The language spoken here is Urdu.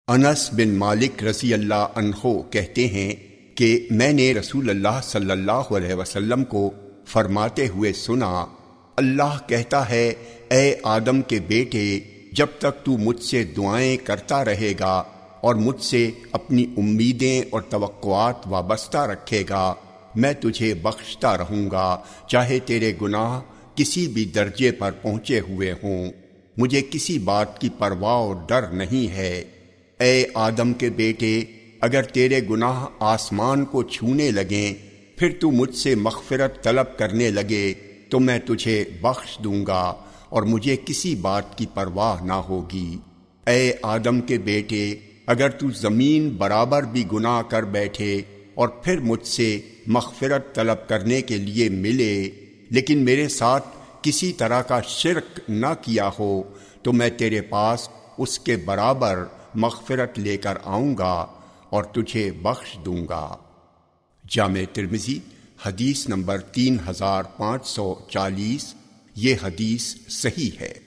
انس بن مالک رضی اللہ عنہ کہتے ہیں کہ میں نے رسول اللہ صلی اللہ علیہ وسلم کو فرماتے ہوئے سنا، اللہ کہتا ہے اے آدم کے بیٹے، جب تک تو مجھ سے دعائیں کرتا رہے گا اور مجھ سے اپنی امیدیں اور توقعات وابستہ رکھے گا، میں تجھے بخشتا رہوں گا، چاہے تیرے گناہ کسی بھی درجے پر پہنچے ہوئے ہوں۔ مجھے کسی بات کی پرواہ اور ڈر نہیں ہے۔ اے آدم کے بیٹے، اگر تیرے گناہ آسمان کو چھونے لگیں، پھر تو مجھ سے مغفرت طلب کرنے لگے تو میں تجھے بخش دوں گا اور مجھے کسی بات کی پرواہ نہ ہوگی۔ اے آدم کے بیٹے، اگر تو زمین برابر بھی گناہ کر بیٹھے اور پھر مجھ سے مغفرت طلب کرنے کے لیے ملے، لیکن میرے ساتھ کسی طرح کا شرک نہ کیا ہو، تو میں تیرے پاس اس کے برابر مغفرت لے کر آؤں گا اور تجھے بخش دوں گا۔ جامع ترمذی حدیث نمبر 3540، یہ حدیث صحیح ہے۔